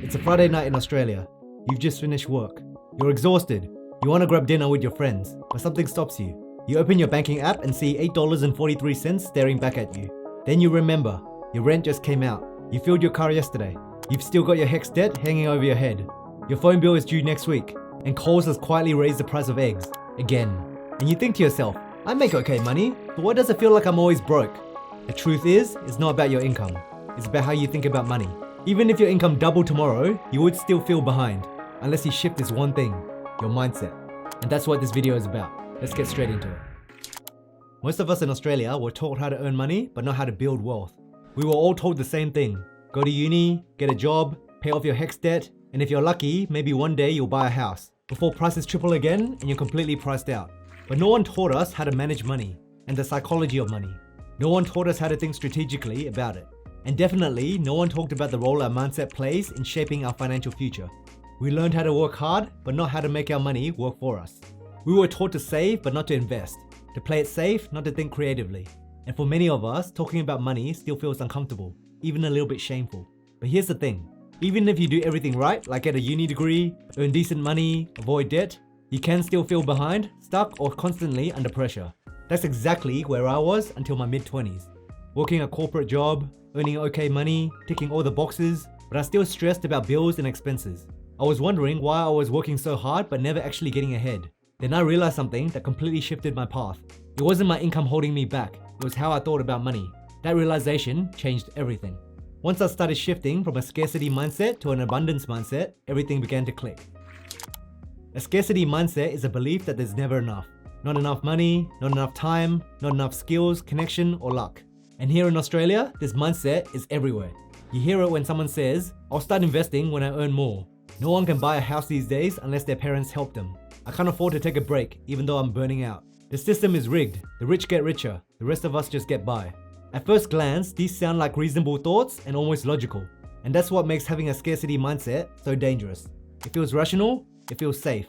It's a Friday night in Australia. You've just finished work. You're exhausted. You want to grab dinner with your friends, but something stops you. You open your banking app and see $8.43 staring back at you. Then you remember, your rent just came out. You filled your car yesterday. You've still got your HEX debt hanging over your head. Your phone bill is due next week, and Coles has quietly raised the price of eggs. Again. And you think to yourself, I make okay money, but why does it feel like I'm always broke? The truth is, it's not about your income. It's about how you think about money. Even if your income doubled tomorrow, you would still feel behind, unless you shift this one thing, your mindset. And that's what this video is about. Let's get straight into it. Most of us in Australia were taught how to earn money, but not how to build wealth. We were all told the same thing. Go to uni, get a job, pay off your HEX debt, and if you're lucky, maybe one day you'll buy a house, before prices triple again and you're completely priced out. But no one taught us how to manage money, and the psychology of money. No one taught us how to think strategically about it. And definitely, no one talked about the role our mindset plays in shaping our financial future. We learned how to work hard, but not how to make our money work for us. We were taught to save, but not to invest. To play it safe, not to think creatively. And for many of us, talking about money still feels uncomfortable, even a little bit shameful. But here's the thing. Even if you do everything right, like get a uni degree, earn decent money, avoid debt, you can still feel behind, stuck, or constantly under pressure. That's exactly where I was until my mid-20s. Working a corporate job, earning okay money, ticking all the boxes, but I still stressed about bills and expenses. I was wondering why I was working so hard but never actually getting ahead. Then I realized something that completely shifted my path. It wasn't my income holding me back, it was how I thought about money. That realization changed everything. Once I started shifting from a scarcity mindset to an abundance mindset, everything began to click. A scarcity mindset is a belief that there's never enough. Not enough money, not enough time, not enough skills, connection, or luck. And here in Australia, this mindset is everywhere. You hear it when someone says, I'll start investing when I earn more. No one can buy a house these days unless their parents help them. I can't afford to take a break, even though I'm burning out. The system is rigged. The rich get richer. The rest of us just get by. At first glance, these sound like reasonable thoughts and almost logical. And that's what makes having a scarcity mindset so dangerous. It feels rational, it feels safe.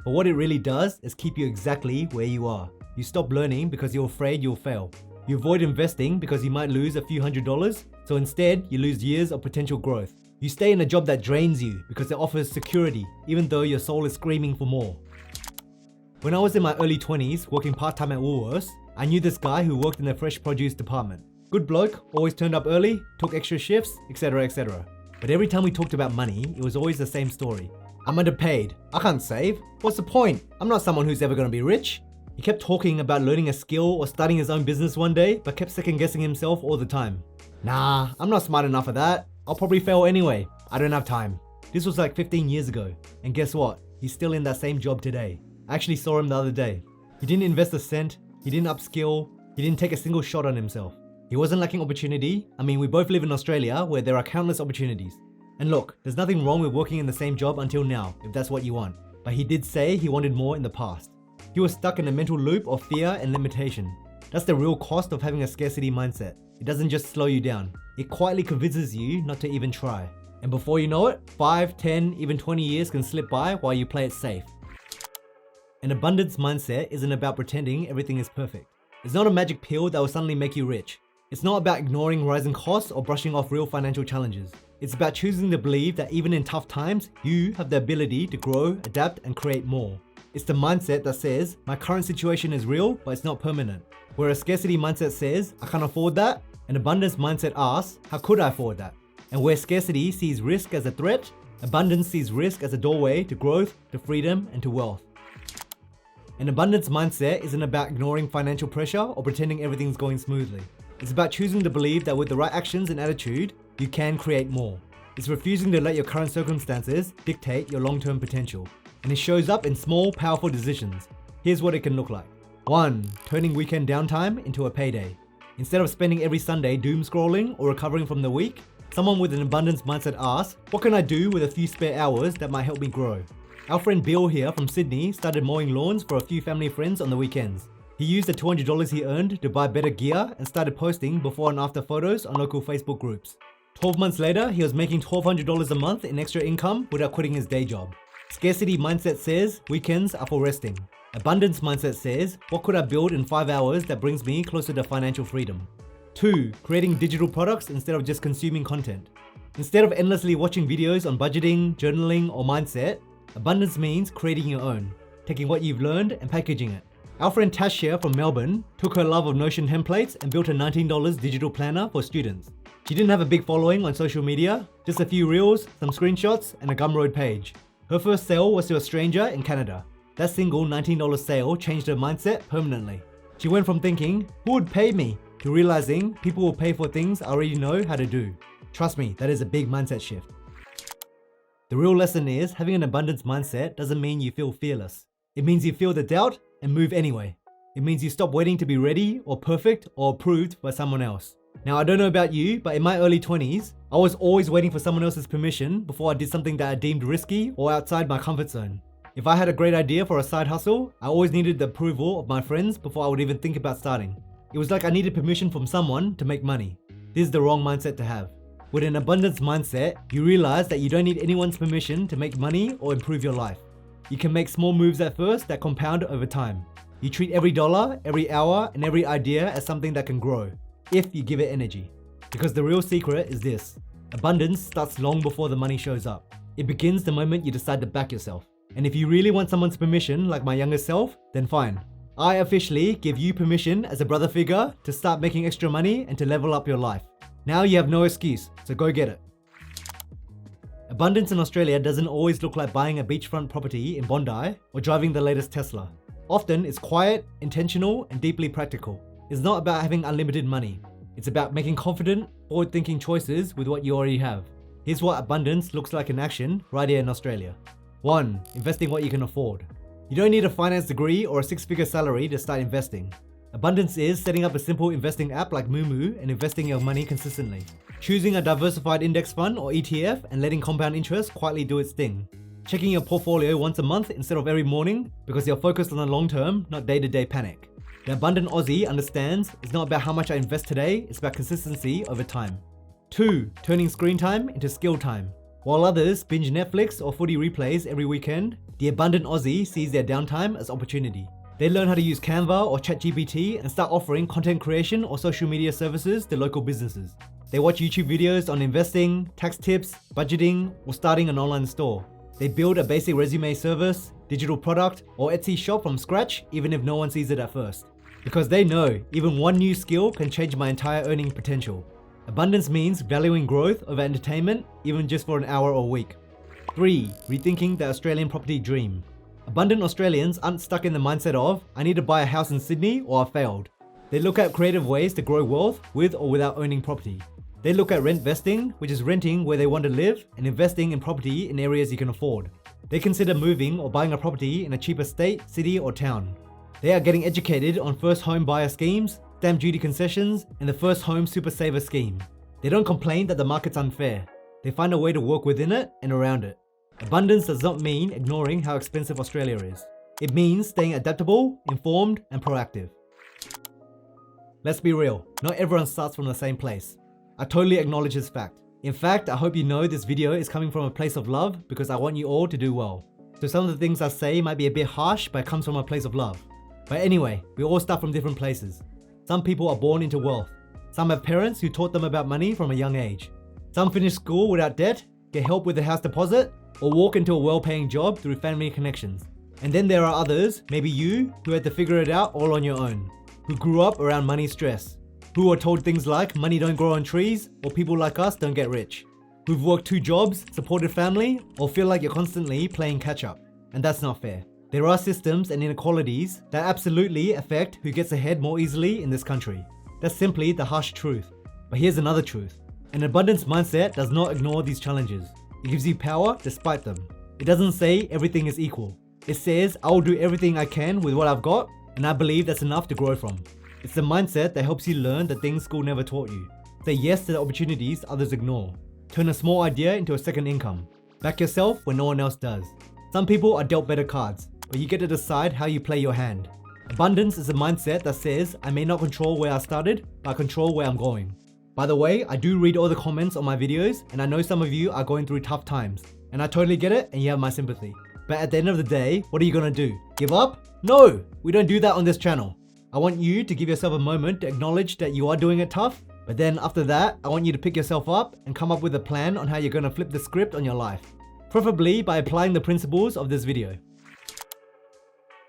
But what it really does is keep you exactly where you are. You stop learning because you're afraid you'll fail. You avoid investing because you might lose a few $100s, so instead you lose years of potential growth. You stay in a job that drains you because it offers security, even though your soul is screaming for more. When I was in my early 20s working part-time at Woolworths, I knew this guy who worked in the fresh produce department. Good bloke, always turned up early, took extra shifts, etc, etc. But every time we talked about money, it was always the same story. I'm underpaid, I can't save, what's the point? I'm not someone who's ever gonna be rich. He kept talking about learning a skill or starting his own business one day, but kept second guessing himself all the time. Nah, I'm not smart enough for that. I'll probably fail anyway. I don't have time. This was like 15 years ago. And guess what? He's still in that same job today. I actually saw him the other day. He didn't invest a cent, he didn't upskill, he didn't take a single shot on himself. He wasn't lacking opportunity. I mean, we both live in Australia where there are countless opportunities. And look, there's nothing wrong with working in the same job until now, if that's what you want. But he did say he wanted more in the past. He was stuck in a mental loop of fear and limitation. That's the real cost of having a scarcity mindset. It doesn't just slow you down. It quietly convinces you not to even try. And before you know it, 5, 10, even 20 years can slip by while you play it safe. An abundance mindset isn't about pretending everything is perfect. It's not a magic pill that will suddenly make you rich. It's not about ignoring rising costs or brushing off real financial challenges. It's about choosing to believe that even in tough times, you have the ability to grow, adapt, and create more. It's the mindset that says, my current situation is real, but it's not permanent. Where a scarcity mindset says, I can't afford that, an abundance mindset asks, how could I afford that? And where scarcity sees risk as a threat, abundance sees risk as a doorway to growth, to freedom, and to wealth. An abundance mindset isn't about ignoring financial pressure or pretending everything's going smoothly. It's about choosing to believe that with the right actions and attitude, you can create more. It's refusing to let your current circumstances dictate your long-term potential. And it shows up in small, powerful decisions. Here's what it can look like. 1. Turning weekend downtime into a payday. Instead of spending every Sunday doom scrolling or recovering from the week, someone with an abundance mindset asks, what can I do with a few spare hours that might help me grow? Our friend Bill here from Sydney started mowing lawns for a few family friends on the weekends. He used the $200 he earned to buy better gear and started posting before and after photos on local Facebook groups. 12 months later, he was making $1,200 a month in extra income without quitting his day job. Scarcity mindset says weekends are for resting. Abundance mindset says, what could I build in 5 hours that brings me closer to financial freedom? 2. Creating digital products instead of just consuming content. Instead of endlessly watching videos on budgeting, journaling, or mindset, abundance means creating your own, taking what you've learned and packaging it. Our friend Tasha from Melbourne took her love of Notion templates and built a $19 digital planner for students. She didn't have a big following on social media, just a few reels, some screenshots, and a Gumroad page. Her first sale was to a stranger in Canada. That single $19 sale changed her mindset permanently. She went from thinking, who would pay me, to realizing people will pay for things I already know how to do. Trust me, that is a big mindset shift. The real lesson is, having an abundance mindset doesn't mean you feel fearless. It means you feel the doubt and move anyway. It means you stop waiting to be ready or perfect or approved by someone else. Now, I don't know about you, but in my early 20s, I was always waiting for someone else's permission before I did something that I deemed risky or outside my comfort zone. If I had a great idea for a side hustle, I always needed the approval of my friends before I would even think about starting. It was like I needed permission from someone to make money. This is the wrong mindset to have. With an abundance mindset, you realize that you don't need anyone's permission to make money or improve your life. You can make small moves at first that compound over time. You treat every dollar, every hour, and every idea as something that can grow, if you give it energy. Because the real secret is this: abundance starts long before the money shows up. It begins the moment you decide to back yourself. And if you really want someone's permission, like my younger self, then fine. I officially give you permission as a brother figure to start making extra money and to level up your life. Now you have no excuse, so go get it. Abundance in Australia doesn't always look like buying a beachfront property in Bondi or driving the latest Tesla. Often it's quiet, intentional, and deeply practical. It's not about having unlimited money. It's about making confident, forward-thinking choices with what you already have. Here's what abundance looks like in action right here in Australia. 1. Investing what you can afford. You don't need a finance degree or a six-figure salary to start investing. Abundance is setting up a simple investing app like Moomoo and investing your money consistently. Choosing a diversified index fund or ETF and letting compound interest quietly do its thing. Checking your portfolio once a month instead of every morning because you're focused on the long term, not day-to-day panic. The abundant Aussie understands it's not about how much I invest today, it's about consistency over time. 2. Turning screen time into skill time. While others binge Netflix or footy replays every weekend, the abundant Aussie sees their downtime as opportunity. They learn how to use Canva or ChatGPT and start offering content creation or social media services to local businesses. They watch YouTube videos on investing, tax tips, budgeting, or starting an online store. They build a basic resume service, digital product, or Etsy shop from scratch even if no one sees it at first. Because they know even one new skill can change my entire earning potential. Abundance means valuing growth over entertainment, even just for an hour or week. 3. Rethinking the Australian property dream. Abundant Australians aren't stuck in the mindset of, I need to buy a house in Sydney or I failed. They look at creative ways to grow wealth with or without owning property. They look at rent vesting, which is renting where they want to live, and investing in property in areas you can afford. They consider moving or buying a property in a cheaper state, city, or town. They are getting educated on first home buyer schemes, stamp duty concessions, and the first home super saver scheme. They don't complain that the market's unfair. They find a way to work within it and around it. Abundance does not mean ignoring how expensive Australia is. It means staying adaptable, informed, and proactive. Let's be real, not everyone starts from the same place. I totally acknowledge this fact. In fact, I hope you know this video is coming from a place of love because I want you all to do well. So some of the things I say might be a bit harsh, but it comes from a place of love. But anyway, we all start from different places. Some people are born into wealth. Some have parents who taught them about money from a young age. Some finish school without debt, get help with a house deposit, or walk into a well-paying job through family connections. And then there are others, maybe you, who had to figure it out all on your own, who grew up around money stress, who are told things like money don't grow on trees, or people like us don't get rich, who've worked 2 jobs, supported family, or feel like you're constantly playing catch-up. And that's not fair. There are systems and inequalities that absolutely affect who gets ahead more easily in this country. That's simply the harsh truth. But here's another truth. An abundance mindset does not ignore these challenges. It gives you power despite them. It doesn't say everything is equal. It says, I will do everything I can with what I've got, and I believe that's enough to grow from. It's the mindset that helps you learn the things school never taught you. Say yes to the opportunities others ignore. Turn a small idea into a second income. Back yourself when no one else does. Some people are dealt better cards, but you get to decide how you play your hand. Abundance is a mindset that says, I may not control where I started, but I control where I'm going. By the way, I do read all the comments on my videos, and I know some of you are going through tough times, and I totally get it, and you have my sympathy. But at the end of the day, what are you gonna do? Give up? No, we don't do that on this channel. I want you to give yourself a moment to acknowledge that you are doing it tough, But then after that, I want you to pick yourself up and come up with a plan on how you're going to flip the script on your life, preferably by applying the principles of this video.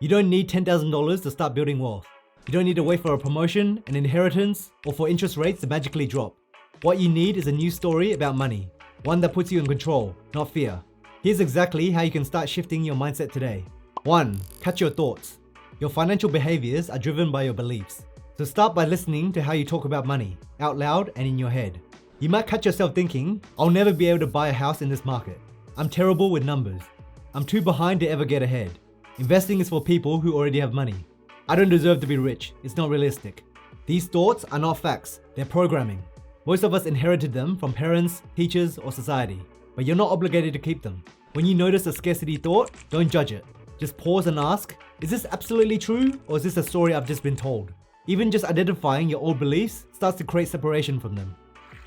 You don't need $10,000 to start building wealth. You don't need to wait for a promotion, an inheritance, or for interest rates to magically drop. What you need is a new story about money, one that puts you in control, not fear. Here's exactly how you can start shifting your mindset today. 1. Catch your thoughts. Your financial behaviors are driven by your beliefs. So start by listening to how you talk about money, out loud and in your head. You might catch yourself thinking, I'll never be able to buy a house in this market. I'm terrible with numbers. I'm too behind to ever get ahead. Investing is for people who already have money. I don't deserve to be rich. It's not realistic. These thoughts are not facts. They're programming. Most of us inherited them from parents, teachers, or society, but you're not obligated to keep them. When you notice a scarcity thought, don't judge it. Just pause and ask, is this absolutely true, or is this a story I've just been told? Even just identifying your old beliefs starts to create separation from them.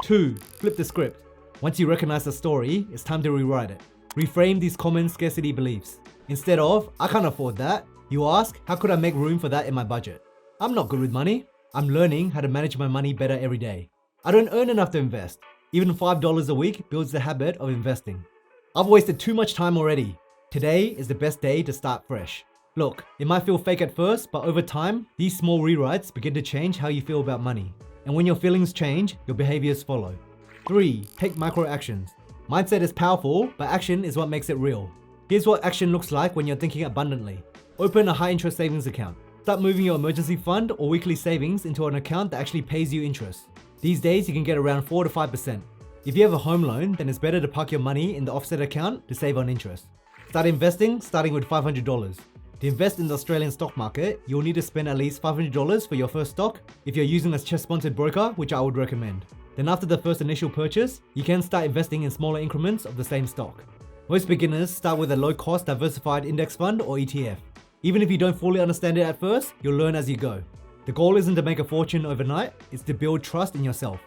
2. Flip the script. Once you recognize the story, it's time to rewrite it. Reframe these common scarcity beliefs. Instead of, I can't afford that, you ask, how could I make room for that in my budget? I'm not good with money. I'm learning how to manage my money better every day. I don't earn enough to invest. Even $5 a week builds the habit of investing. I've wasted too much time already. Today is the best day to start fresh. Look, it might feel fake at first, but over time, these small rewrites begin to change how you feel about money. And when your feelings change, your behaviors follow. 3. Take micro actions. Mindset is powerful, but action is what makes it real. Here's what action looks like when you're thinking abundantly. Open a high interest savings account. Start moving your emergency fund or weekly savings into an account that actually pays you interest. These days, you can get around 4 to 5%. If you have a home loan, then it's better to park your money in the offset account to save on interest. Start investing, starting with $500. To invest in the Australian stock market, you'll need to spend at least $500 for your first stock if you're using a CHESS-sponsored broker, which I would recommend. Then after the first initial purchase, you can start investing in smaller increments of the same stock. Most beginners start with a low-cost diversified index fund or ETF. Even if you don't fully understand it at first, you'll learn as you go. The goal isn't to make a fortune overnight, it's to build trust in yourself.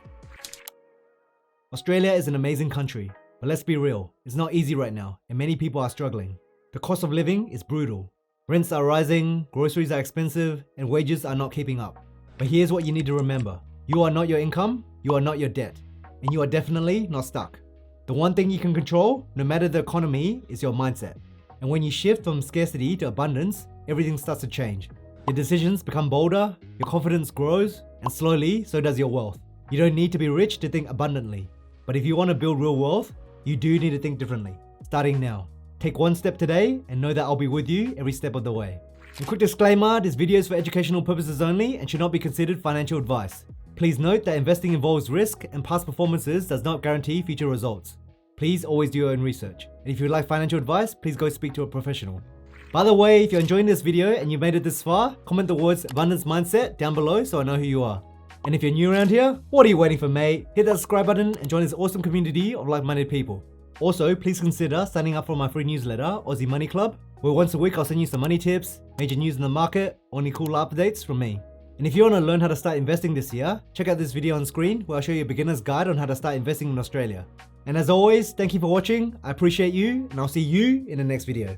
Australia is an amazing country, but let's be real, it's not easy right now, and many people are struggling. The cost of living is brutal. Rents are rising, groceries are expensive, and wages are not keeping up. But here's what you need to remember. You are not your income, you are not your debt, and you are definitely not stuck. The one thing you can control, no matter the economy, is your mindset. And when you shift from scarcity to abundance, everything starts to change. Your decisions become bolder, your confidence grows, and slowly, so does your wealth. You don't need to be rich to think abundantly. But if you want to build real wealth, you do need to think differently, starting now. Take one step today and know that I'll be with you every step of the way. And quick disclaimer, this video is for educational purposes only and should not be considered financial advice. Please note that investing involves risk and past performances does not guarantee future results. Please always do your own research. And if you'd like financial advice, please go speak to a professional. By the way, if you're enjoying this video and you made it this far, comment the words abundance mindset down below so I know who you are. And if you're new around here, what are you waiting for, mate? Hit that subscribe button and join this awesome community of like-minded people. Also, please consider signing up for my free newsletter, Aussie Money Club, where once a week I'll send you some money tips, major news in the market, or any cool updates from me. And if you want to learn how to start investing this year, check out this video on screen where I'll show you a beginner's guide on how to start investing in Australia. And as always, thank you for watching, I appreciate you, and I'll see you in the next video.